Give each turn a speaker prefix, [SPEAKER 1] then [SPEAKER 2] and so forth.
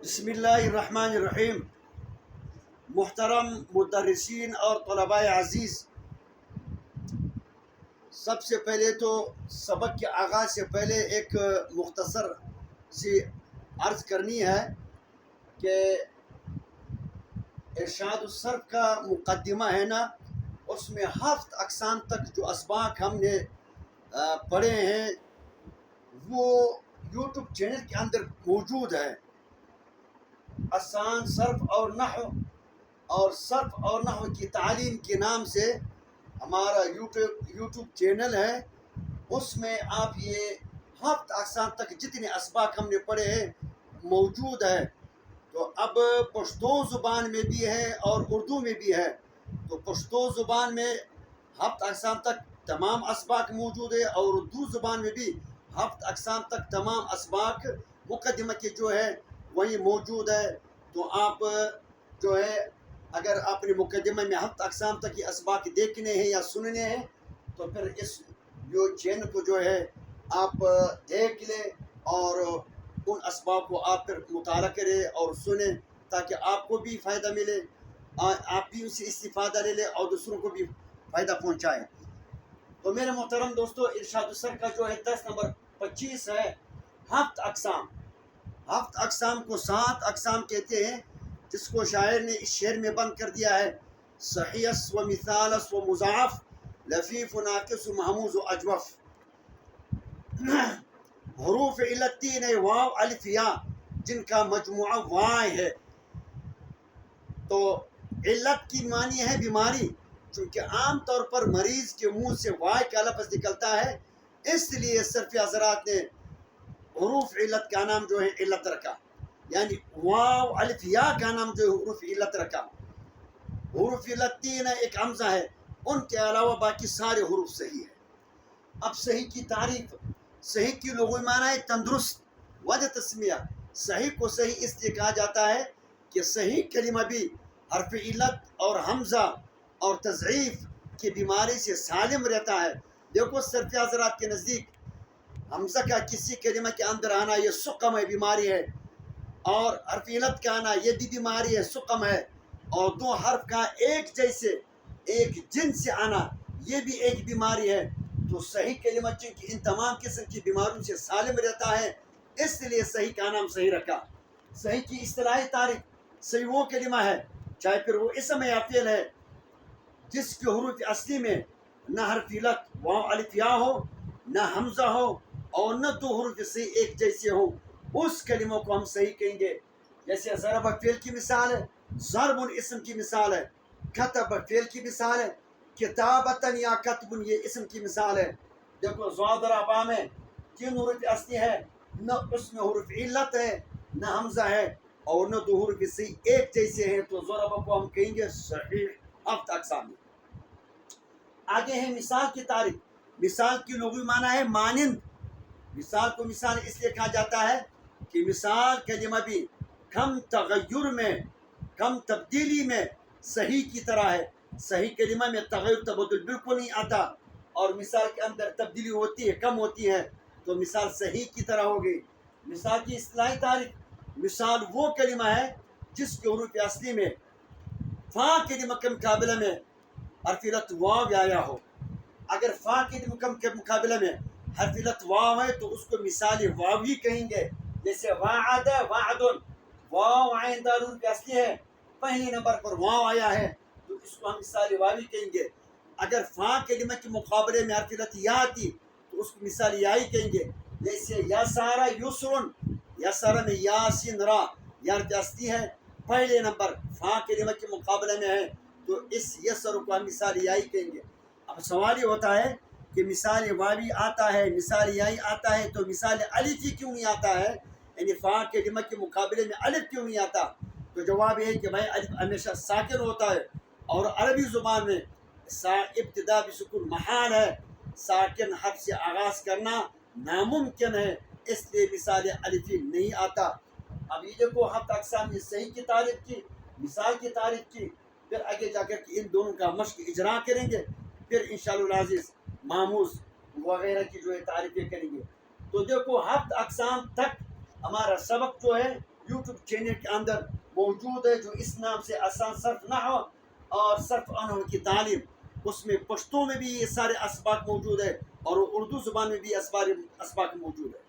[SPEAKER 1] بسم اللہ الرحمن الرحیم۔ محترم مدرسین اور طلباء عزیز، سب سے پہلے تو سبق کے آغاز سے پہلے ایک مختصر سی عرض کرنی ہے کہ ارشاد الصرف کا مقدمہ ہے نا، اس میں 7 اقسام تک جو اسباق ہم نے پڑھے ہیں وہ یوٹیوب چینل کے اندر موجود ہے۔ آسان صرف اور نحو اور صرف اور نحو کی تعلیم کے نام سے ہمارا یوٹیوب چینل ہے، اس میں آپ یہ 7 اقسام تک جتنے اسباق ہم نے پڑھے ہیں موجود ہے۔ تو اب پشتو زبان میں بھی ہے اور اردو میں بھی ہے۔ تو پشتو زبان میں 7 اقسام تک تمام اسباق موجود ہے اور اردو زبان میں بھی 7 اقسام تک تمام اسباق مقدمہ کے جو ہے وہی موجود ہے۔ تو آپ جو ہے اگر آپ نے مقدمہ میں 7 اقسام تک یہ اسباق دیکھنے ہیں یا سننے ہیں تو پھر اس چینل کو جو ہے آپ دیکھ لیں اور ان اسباق کو آپ پھر مطالعہ کریں اور سنیں تاکہ آپ کو بھی فائدہ ملے، آپ بھی اس سے استفادہ لے لیں اور دوسروں کو بھی فائدہ پہنچائیں۔ تو میرے محترم دوستو، ارشاد الصرف کا جو ہے 10 نمبر 25 ہے 7 اقسام۔ 7 اقسام کو 7 اقسام کہتے ہیں، جس کو شاعر نے اس شعر میں بند کر دیا ہے: صحیح و مثالس و مضاعف، لفیف و ناقص و محموز و اجوف۔ حروف علت 3 ہے، واو الف یا، جن کا مجموعہ وائے ہے۔ تو علت کی معنی ہے بیماری، چونکہ عام طور پر مریض کے منہ سے وائے کا لفظ نکلتا ہے، اس لیے صرف حضرات نے حروف علت کا نام جو ہے علت رکھا، یعنی واو الف یا کا نام جو ہے حروف علت رکھا۔ حروف علت 3 ہے، ایک حمزہ ہے، ان کے علاوہ باقی سارے حروف صحیح ہے۔ اب صحیح کی تعریف، صحیح کی لغوی معنی ہے تندرست، وجہ تسمیہ۔ صحیح کو صحیح اس لیے کہا جاتا ہے کہ صحیح کلمہ بھی حرف علت اور حمزہ اور تضعیف کی بیماری سے سالم رہتا ہے۔ دیکھو صرف حضرات کے نزدیک حمزہ کا کسی کلمہ کے اندر آنا یہ سقم ہے، بیماری ہے، اور حرف علت کا آنا یہ بھی بیماری ہے، سقم ہے، اور دو حرف کا ایک جیسے ایک جن سے آنا یہ بھی ایک بیماری ہے۔ تو صحیح کلمہ چونکہ ان تمام قسم کی بیماریوں سے سالم رہتا ہے، اس لیے صحیح کا نام صحیح رکھا۔ صحیح کی اصطلاحی تعریف، صحیح وہ کلمہ ہے چاہے پھر وہ اسم یا فعل ہے جس کے حروف اصلی میں نہ حرف علت واو الف یا ہو، نہ حمزہ ہو، اور نہ دو حروف صحیح ایک جیسے ہوں، اس کلموں کو ہم صحیح کہیں گے۔ جیسے ضرب فعل کی مثال ہے، ضرب اسم کی مثال ہے، کتب فعل کی مثال ہے، کتابتن یا کتبن یہ اسم کی مثال ہے۔ دیکھو ضربا میں 3 حروف اصلی ہے، نہ اس میں حروف علت ہے، نہ حمزہ ہے، اور نہ دو حروف صحیح ایک جیسے ہیں، تو ضربا کو ہم کہیں گے صحیح 7 اقسام۔ آگے ہے مثال کی تعریف۔ مثال کی لغوی معنی ہے مانند۔ مثال کو مثال اس لیے کہا جاتا ہے کہ مثال کلمہ بھی کم تغیر میں، کم تبدیلی میں صحیح کی طرح ہے۔ صحیح کلمہ میں تغیر تبدل بالکل نہیں آتا، اور مثال کے اندر تبدیلی ہوتی ہے، کم ہوتی ہے، تو مثال صحیح کی طرح ہوگی۔ مثال کی اصطلاحی تعریف، مثال وہ کلمہ ہے جس کے حروف اصلی میں فا کلمہ کے مقابلہ میں حرف علت واو یا ہو۔ اگر فا کلمہ کے مقابلہ میں حرف علت واو ہے تو اس کو مثالی واوی کہیں گے۔ جیسے وعد وعد، واو عین دال حروف اصلی ہے، پہلے نمبر پر واو آیا ہے تو اس کو ہم مثالی واوی کہیں گے۔ اگر فا کلمہ کے مقابلے میں حرف علت یا آتی تو اس کو مثالی یائی کہیں گے۔ جیسے یسارا یسرن، یسارا میں یاسین را یا حرف اصلی ہے، پہلے نمبر فا کلمہ کے مقابلے میں ہے تو اس یسر کو ہم مثالی یائی کہیں گے۔ اب سوال یہ ہوتا ہے کہ مثال واوی آتا ہے، مثال یائی آتا ہے، تو مثال الفی کیوں نہیں آتا ہے؟ یعنی فا کلمہ کے مقابلے میں الف کیوں نہیں آتا؟ تو جواب یہ ہے کہ بھائی الف ہمیشہ ساکن ہوتا ہے، اور عربی زبان میں ابتدا بسکون محال ہے، ساکن حرف سے آغاز کرنا ناممکن ہے، اس لیے مثال الفی نہیں آتا۔ اب یہ دیکھو 7 اقسام نے صحیح کی تعریف کی، مثال کی تعریف کی، پھر آگے جا کر کے ان دونوں کا مشق اجرا کریں گے، پھر انشاءاللہ العزیز معموز وغیرہ کی جو ہے تعریفیں کریں گے۔ تو دیکھو 7 اقسام تک ہمارا سبق جو ہے یوٹیوب چینل کے اندر موجود ہے جو اس نام سے آسان صرف نحو اور صرف انحو کی تعلیم. اس میں پشتو میں بھی یہ سارے اسباق موجود ہے اور اردو زبان میں بھی اسباق موجود ہے.